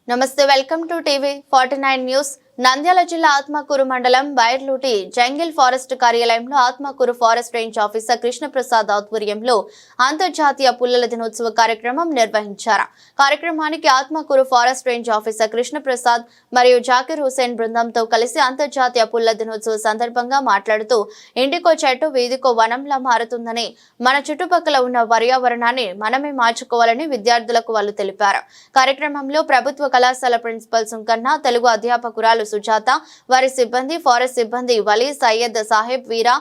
నమస్తే welcome to TV 49 news. Nandyal జిల్లా ఆత్మకూరు మండలం బైర్లూటి జంగిల్ ఫారెస్ట్ కార్యాలయంలో Atmakur forest range officer Krishnaprasad ఆధ్వర్యంలో అంతర్జాతీయ పుల్లల దినోత్సవ కార్యక్రమం నిర్వహించారు. కార్యక్రమానికి Atmakur forest range officer Krishnaprasad మరియు జాకిర్ హుసేన్ బృందంతో కలిసి అంతర్జాతీయ పుల్ల దినోత్సవ సందర్భంగా మాట్లాడుతూ ఇంటికో చెట్టు వీధికో వనంలా మారుతుందని, మన చుట్టుపక్కల ఉన్న పర్యావరణాన్ని మనమే మార్చుకోవాలని విద్యార్థులకు వాళ్ళు తెలిపారు. కార్యక్రమంలో ప్రభుత్వ కళాశాల ప్రిన్సిపల్ సుంకన్న, తెలుగు అధ్యాపకురాలు సుజాత, వారి సిబ్బంది, ఫారెస్ట్ సిబ్బంది వలీ, సయ్యద్ సాహెబ్, వీరా,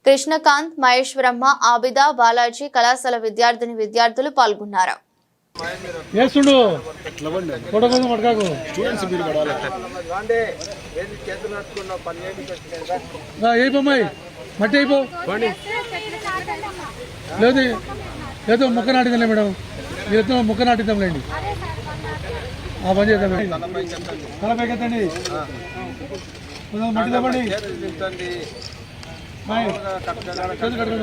కృష్ణకాంత్, మహేశ్వరమ్మ, ఆబిదా, బాలాజీ, కళాశాల విద్యార్థులు పాల్గొన్నారు. లేదు ముక్క నాటిద్దాం మేడం, మీరు ముక్క నాటిద్దాంలేండి. పని చేద్దాం. తలపైకి ఎత్తండి, మట్టి తప్పండి,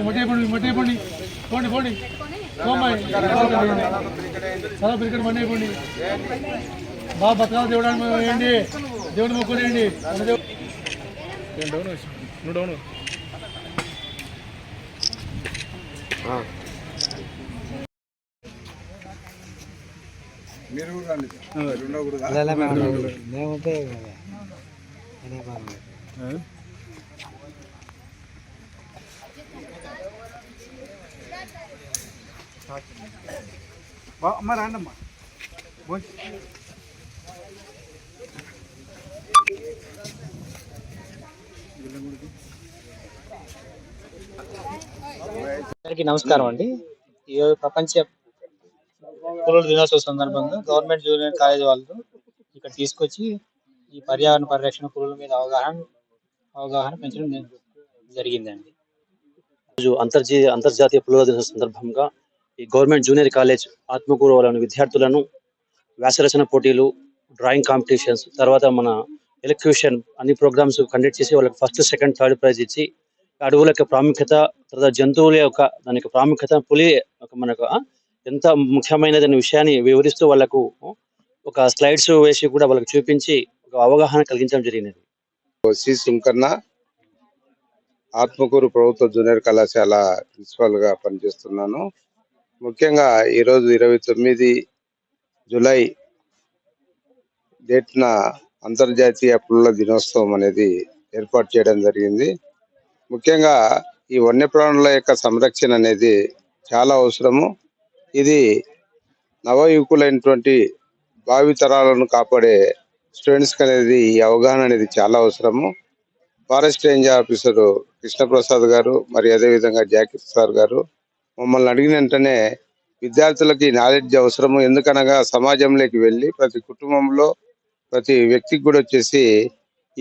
మట్టి అయిపోండి, మట్టి అయిపోండి, పోండి పోండి, తల పిరికడ మట్టి అయిపోండి. బాగా బతకాల దేవుడానికి వేయండి, దేవుని మొక్కులేయండి. డౌన్ మీరు కూడా అమ్మ రాండమ్మా. అందరికీ నమస్కారం అండి. ఈరోజు ప్రపంచ పులుల దినోత్సవ సందర్భంగా గవర్నమెంట్ జూనియర్ కాలేజ్ వాళ్ళు ఇక్కడ తీసుకొచ్చి ఈ పర్యావరణ పరిరక్షణ పులుల మీద అవగాహన పెంచడం జరిగిందండి. రోజు అంతర్జాతీయ పులుల దినోత్సవ సందర్భంగా ఈ గవర్నమెంట్ జూనియర్ కాలేజ్ ఆత్మకూరు వాళ్ళని విద్యార్థులను వ్యాసరచన పోటీలు, డ్రాయింగ్ కాంపిటీషన్స్, తర్వాత మన ఎలక్యూషన్ అన్ని ప్రోగ్రామ్స్ కండక్ట్ చేసి వాళ్ళకి ఫస్ట్, సెకండ్, థర్డ్ ప్రైజ్ ఇచ్చి అడవుల యొక్క ప్రాముఖ్యత, తర్వాత జంతువుల యొక్క దాని యొక్క ప్రాముఖ్యత, పులి మనకు ఎంత ముఖ్యమైనదనే విషయాన్ని వివరిస్తూ వాళ్ళకు ఒక స్లైడ్స్ వేసి కూడా వాళ్ళకి చూపించి ఒక అవగాహన కలిగించడం జరిగినది. సి సుంకన్న, ఆత్మకూరు ప్రభుత్వ జూనియర్ కళాశాల ప్రిన్సిపల్ గా పనిచేస్తున్నాను. ముఖ్యంగా ఈరోజు 29 జూలై డేట్న అంతర్జాతీయ పులుల దినోత్సవం అనేది ఏర్పాటు చేయడం జరిగింది. ముఖ్యంగా ఈ వన్యప్రాణుల యొక్క సంరక్షణ అనేది చాలా అవసరము. ఇది నవయువకులైనటువంటి భావితరాలను కాపాడే స్టూడెంట్స్ అనేది ఈ అవగాహన అనేది చాలా అవసరము. ఫారెస్ట్ రేంజ్ ఆఫీసర్ కృష్ణప్రసాద్ గారు, మరి అదేవిధంగా జాకిర్ సార్ గారు మమ్మల్ని అడిగిన వెంటనే విద్యార్థులకి నాలెడ్జ్ అవసరము. ఎందుకనగా సమాజంలోకి వెళ్ళి ప్రతి కుటుంబంలో ప్రతి వ్యక్తికి కూడా వచ్చేసి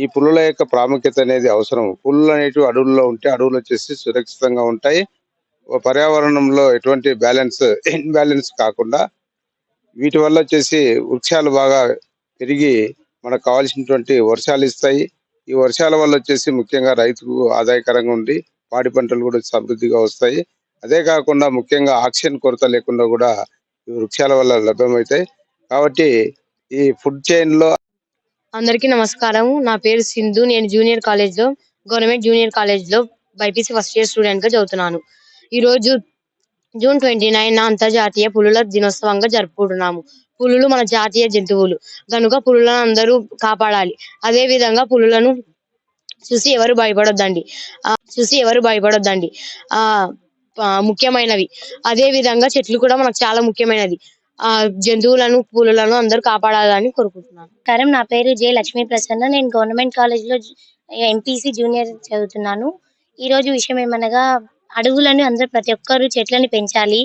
ఈ పులుల యొక్క ప్రాముఖ్యత అనేది అవసరం. పులులు అనేటివి అడవుల్లో ఉంటే అడవులు వచ్చేసి సురక్షితంగా ఉంటాయి. పర్యావరణంలో ఎటువంటి ఇన్బ్యాలెన్స్ కాకుండా వీటి వల్ల వచ్చేసి వృక్షాలు బాగా పెరిగి మనకు కావాల్సినటువంటి వర్షాలు ఇస్తాయి. ఈ వర్షాల వల్ల వచ్చేసి ముఖ్యంగా రైతుకు ఆదాయకరంగా ఉండి పాడి పంటలు కూడా సమృద్ధిగా వస్తాయి. అదే కాకుండా ముఖ్యంగా ఆక్సిజన్ కొరత లేకుండా కూడా ఈ వృక్షాల వల్ల లభ్యమవుతాయి. కాబట్టి ఈ ఫుడ్ చైన్ లో అందరికీ నమస్కారం. నా పేరు సింధు. నేను గవర్నమెంట్ జూనియర్ కాలేజ్ లో బైపీసీ ఫస్ట్ ఇయర్ స్టూడెంట్ గా చదువుతున్నాను. ఈ రోజు జూన్ 29 అంతర్జాతీయ పులుల దినోత్సవంగా జరుపుకుంటున్నాము. పులులు మన జాతీయ జంతువులు కనుక పులులను అందరూ కాపాడాలి. అదే విధంగా పులులను చూసి ఎవరు భయపడొద్దండి. ముఖ్యమైనవి. అదే విధంగా చెట్లు కూడా మనకు చాలా ముఖ్యమైనది. జంతువులను, పులులను అందరూ కాపాడాలని కోరుకుంటున్నాను. నా పేరు జే లక్ష్మీ ప్రసన్న. నేను గవర్నమెంట్ కాలేజ్ లో ఎంపీసీ జూనియర్ చదువుతున్నాను. ఈ రోజు విషయం ఏమనగా అడవులను అందరూ ప్రతి ఒక్కరు చెట్లని పెంచాలి.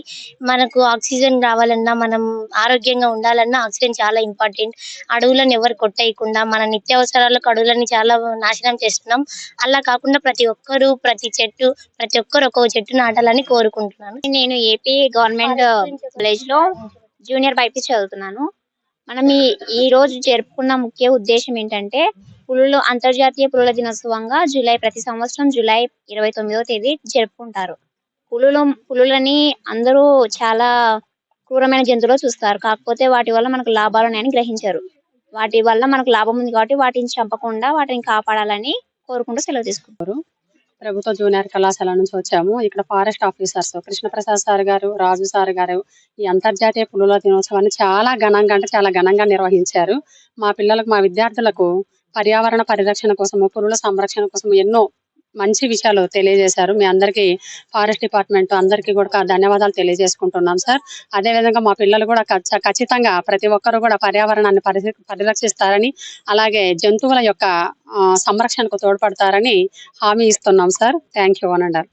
మనకు ఆక్సిజన్ రావాలన్నా, మనం ఆరోగ్యంగా ఉండాలన్నా ఆక్సిజన్ చాలా ఇంపార్టెంట్. అడవులను ఎవరు కొట్టేయకుండా మన నిత్యావసరాలకు అడవులని చాలా నాశనం చేస్తున్నాం. అలా కాకుండా ప్రతి ఒక్కరు ఒక్కొక్క చెట్టు నాటాలని కోరుకుంటున్నాను. నేను ఏపీ గవర్నమెంట్ కాలేజ్ లో జూనియర్ బైపీసీ చదువుతున్నాను. మనం ఈ రోజు జరుపుకున్న ముఖ్య ఉద్దేశం ఏంటంటే అంతర్జాతీయ పులుల దినోత్సవంగా ప్రతి సంవత్సరం జూలై 29వ తేదీ జరుపుకుంటారు. పులులని అందరూ చాలా క్రూరమైన జంతువులు చూస్తారు. కాకపోతే వాటి వల్ల మనకు లాభాలు ఉన్నాయని గ్రహించారు. వాటి వల్ల మనకు లాభం ఉంది కాబట్టి వాటిని చంపకుండా వాటిని కాపాడాలని కోరుకుంటూ సెలవు తీసుకుంటారు. ప్రభుత్వ జూనియర్ కళాశాల నుంచి వచ్చాము. ఇక్కడ ఫారెస్ట్ ఆఫీసర్స్ కృష్ణప్రసాద్ సార్ గారు, రాజు సార్ గారు ఈ అంతర్జాతీయ పులుల దినోత్సవాన్ని చాలా ఘనంగా నిర్వహించారు. మా పిల్లలకు, మా విద్యార్థులకు పర్యావరణ పరిరక్షణ కోసము, పులుల సంరక్షణ కోసం ఎన్నో మంచి విషయాలు తెలియజేశారు. మీ అందరికీ ఫారెస్ట్ డిపార్ట్మెంట్ అందరికీ కూడా ధన్యవాదాలు తెలియజేసుకుంటున్నాం సార్. అదేవిధంగా మా పిల్లలు కూడా ఖచ్చితంగా ప్రతి ఒక్కరు కూడా పర్యావరణాన్ని పరిరక్షిస్తారని, అలాగే జంతువుల యొక్క సంరక్షణకు తోడ్పడతారని హామీ ఇస్తున్నాం సార్. Thank you అనండారు.